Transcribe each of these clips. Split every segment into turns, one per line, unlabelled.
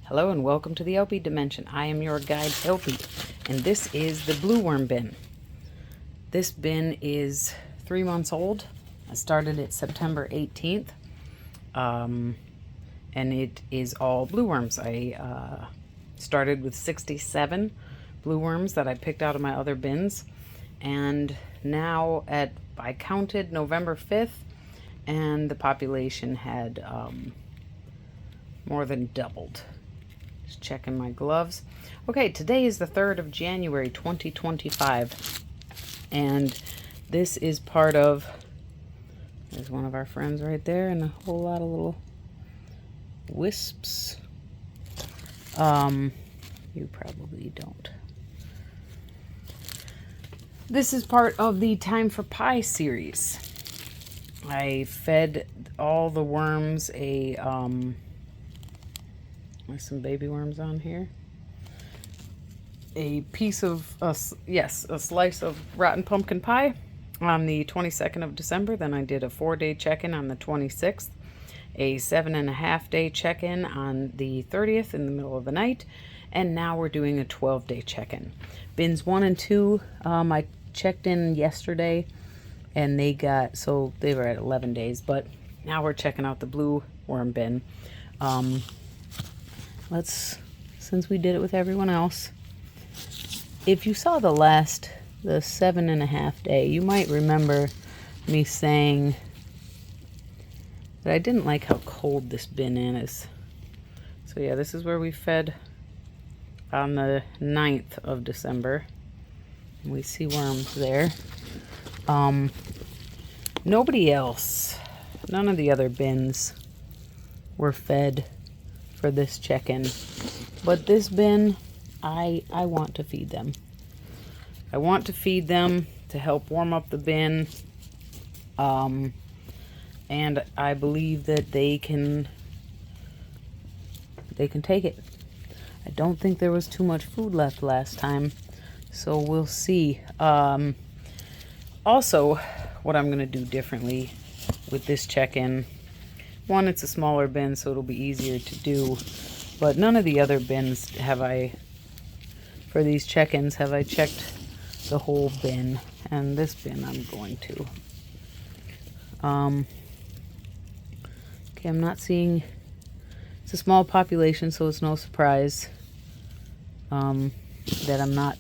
Hello and welcome to the theElpyDimension. I am your guide, Elpy, and this is the blue worm bin. This bin is 3 months old. I started it September 18th, and it is all blue worms. I started with 67 blue worms that I picked out of my other bins, and now I counted November 5th, and the population had more than doubled. Just checking my gloves. Okay, today is the 3rd of January 2025, and this is part of, there's one of our friends right there and a whole lot of little wisps. You probably don't. This is part of the Time for Pie series. I fed all the worms there's some baby worms on here. A piece of, a slice of rotten pumpkin pie on the 22nd of December. Then I did a 4-day check-in on the 26th. A 7.5-day check-in on the 30th in the middle of the night. And now we're doing a 12-day check-in. Bins 1 and 2, I checked in yesterday and they were at 11 days. But now we're checking out the blue worm bin. Since we did it with everyone else, if you saw the 7.5 day, you might remember me saying that I didn't like how cold this bin is. So yeah, this is where we fed on the 9th of December. We see worms there. Nobody else, none of the other bins were fed for this check-in, but this bin, I want to feed them. I want to feed them to help warm up the bin, and I believe that they can take it. I don't think there was too much food left last time, so we'll see. Also, what I'm going to do differently with this check-in, one, it's a smaller bin, so it'll be easier to do, but none of the other bins for these check-ins have I checked the whole bin, and this bin I'm going to. Okay, I'm not seeing, it's a small population, so it's no surprise that I'm not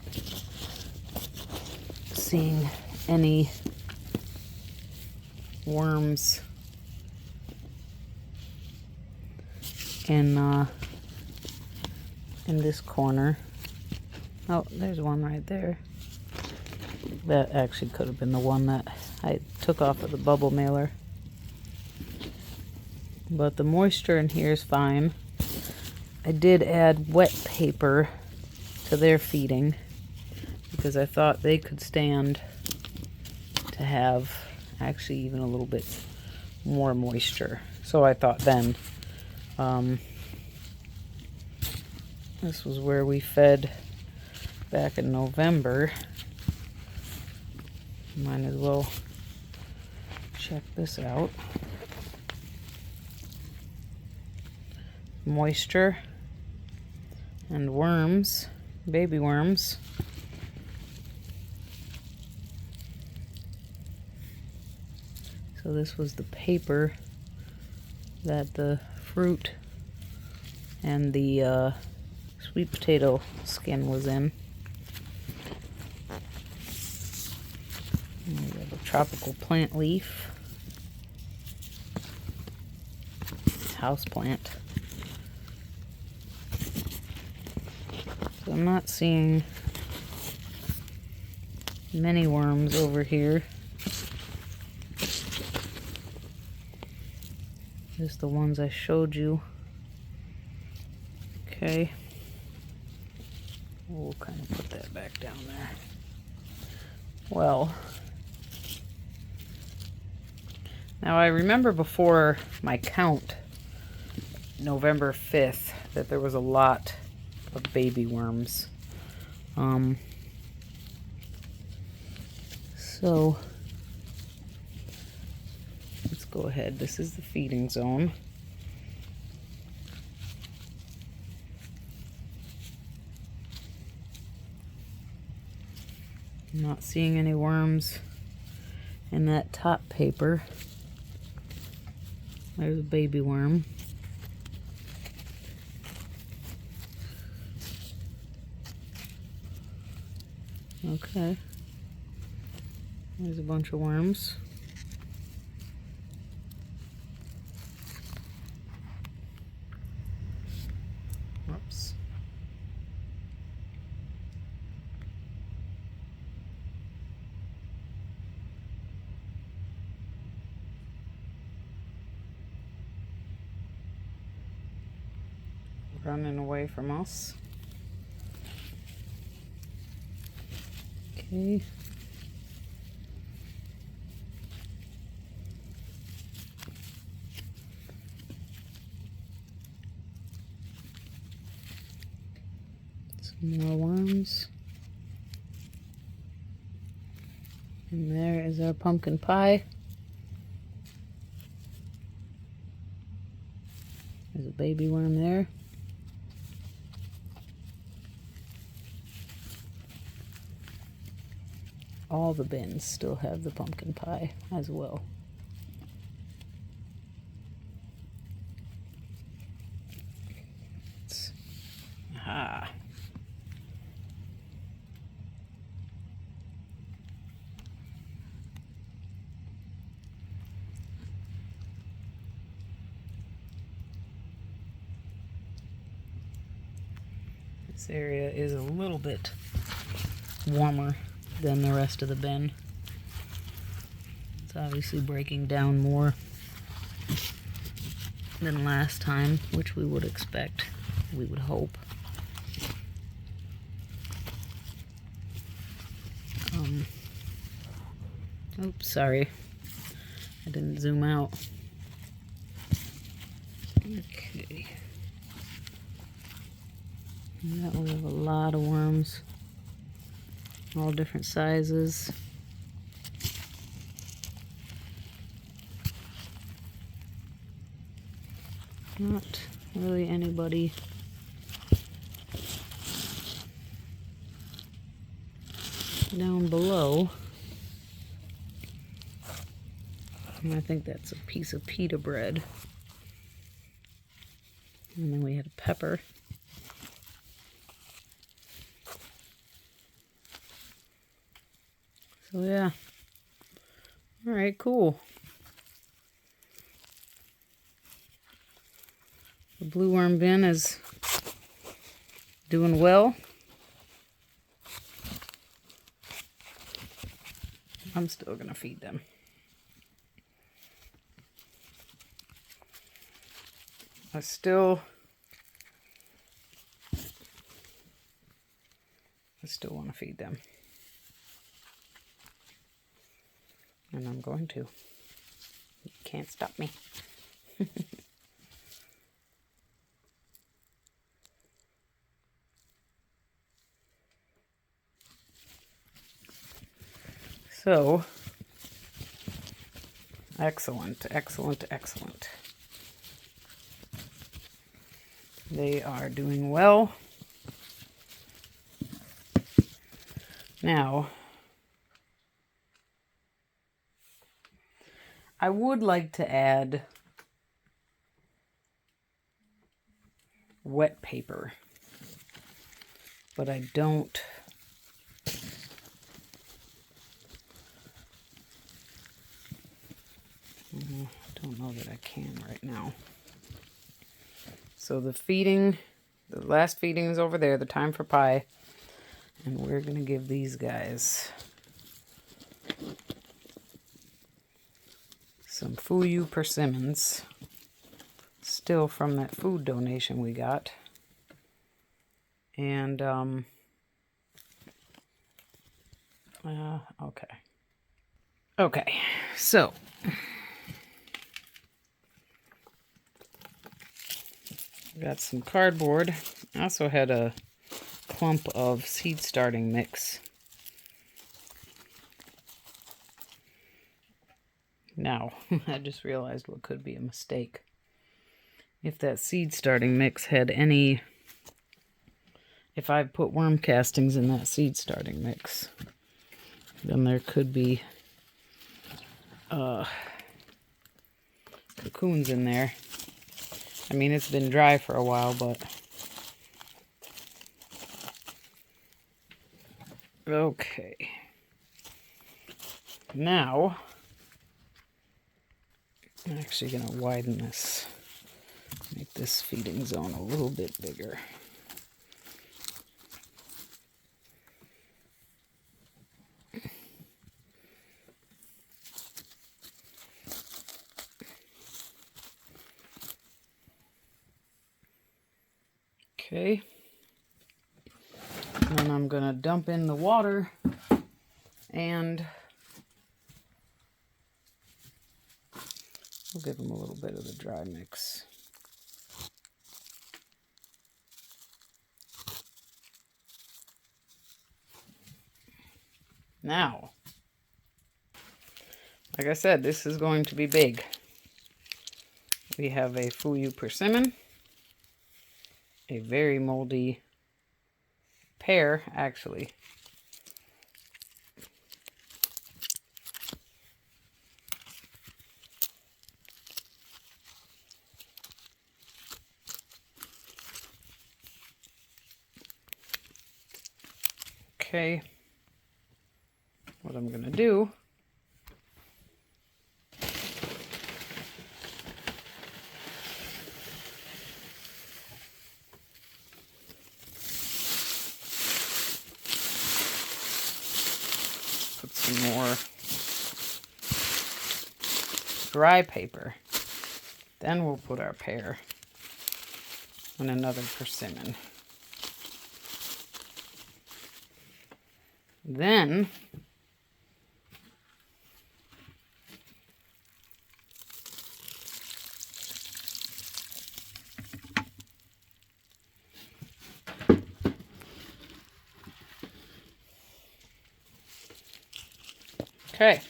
seeing any worms in this corner. Oh, there's one right there. That actually could have been the one that I took off of the bubble mailer. But the moisture in here is fine. I did add wet paper to their feeding because I thought they could stand to have actually even a little bit more moisture. So I thought then, this was where we fed back in November. Might as well check this out. Moisture and worms, baby worms. So this was the paper that the fruit and the sweet potato skin was in. And we have a tropical plant leaf, house plant. So I'm not seeing many worms over here. Just the ones I showed you. Okay. We'll kind of put that back down there. Well, now I remember before my count, November 5th, that there was a lot of baby worms. So let's go ahead. This is the feeding zone. I'm not seeing any worms in that top paper. There's a baby worm. Okay. There's a bunch of worms. Whoops. Running away from us. Okay. Some more worms. And there is our pumpkin pie. There's a baby worm there. All the bins still have the pumpkin pie as well. Aha. This area is a little bit warmer than the rest of the bin. It's obviously breaking down more than last time, which we would expect, we would hope. Oops, sorry. I didn't zoom out. Okay. Yeah, we have a lot of worms. All different sizes. Not really anybody down below. And I think that's a piece of pita bread. And then we had a pepper. So yeah. Alright, cool. The blue worm bin is doing well. I'm still gonna feed them. I still want to feed them. And I'm going to. You can't stop me. So, excellent, excellent, excellent. They are doing well. Now, I would like to add wet paper, but I don't. I don't know that I can right now. So the last feeding is over there, the time for pie. And we're going to give these guys some Fuyu persimmons, still from that food donation we got. And, okay. Okay, so got some cardboard. I also had a clump of seed starting mix. Now, I just realized what could be a mistake. If that seed starting mix had any, if I put worm castings in that seed starting mix, then there could be cocoons in there. I mean, it's been dry for a while, but okay. Now, I'm actually going to widen this, make this feeding zone a little bit bigger. Okay, and then I'm going to dump in the water and we'll give them a little bit of the dry mix. Now, like I said, this is going to be big. We have a Fuyu persimmon, a very moldy pear, actually. Okay, what I'm gonna do put some more dry paper. Then we'll put our pear and another persimmon. Then okay.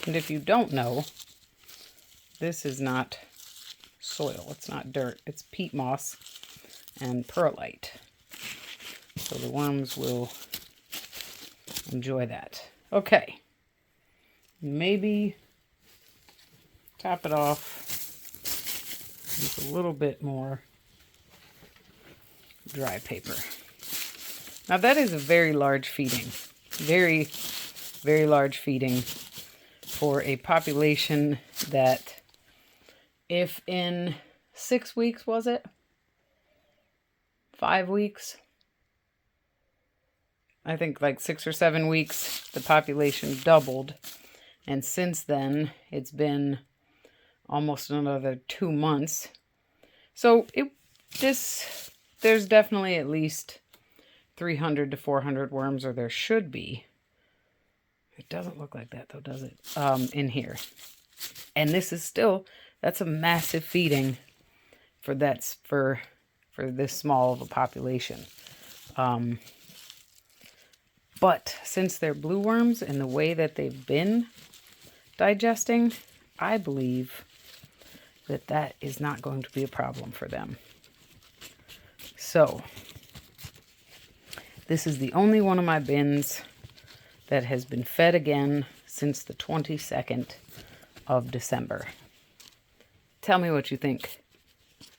And if you don't know, this is not soil, it's not dirt, it's peat moss and perlite. So the worms will enjoy that. Okay, maybe top it off with a little bit more dry paper. Now that is a very large feeding, very, very large feeding for a population that, if in 6 weeks, was it? 5 weeks? I think like 6 or 7 weeks, the population doubled. And since then, it's been almost another 2 months. So there's definitely at least 300 to 400 worms, or there should be. It doesn't look like that though, does it? In here. And this is still, that's a massive feeding for this small of a population. But since they're blue worms and the way that they've been digesting, I believe that that is not going to be a problem for them. So this is the only one of my bins that has been fed again since the 22nd of December. Tell me what you think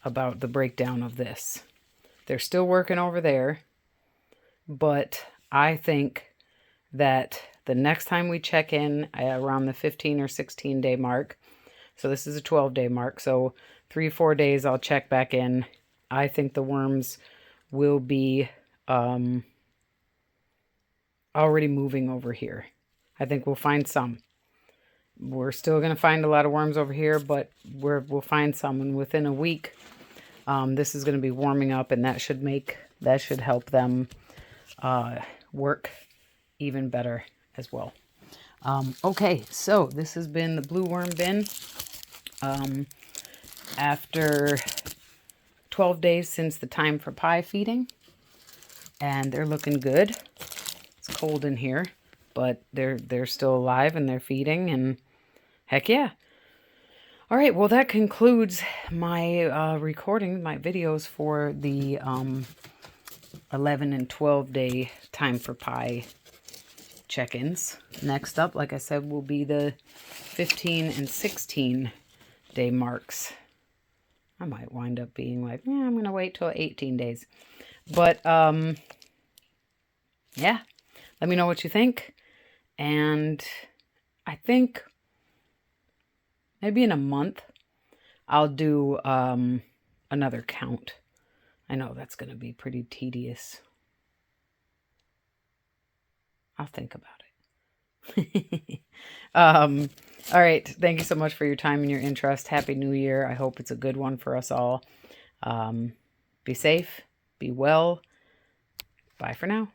about the breakdown of this. They're still working over there, but I think that the next time we check in around the 15 or 16 day mark, so this is a 12-day mark, so 3 or 4 days I'll check back in. I think the worms will be already moving over here. I think we'll find some. We're still going to find a lot of worms over here, but we'll find some, and within a week, this is going to be warming up, and that should help them work even better as well. Okay, so this has been the blue worm bin. After 12 days since the time for pie feeding, and they're looking good. It's cold in here, but they're still alive and they're feeding, and heck yeah. All right, well, that concludes my recording, my videos for the 11 and 12 day time for pie check-ins. Next up, like I said, will be the 15 and 16 day marks. I might wind up being like, I'm going to wait till 18 days. But, yeah, let me know what you think. And I think maybe in a month, I'll do another count. I know that's going to be pretty tedious. I'll think about it. All right. Thank you so much for your time and your interest. Happy New Year. I hope it's a good one for us all. Be safe. Be well. Bye for now.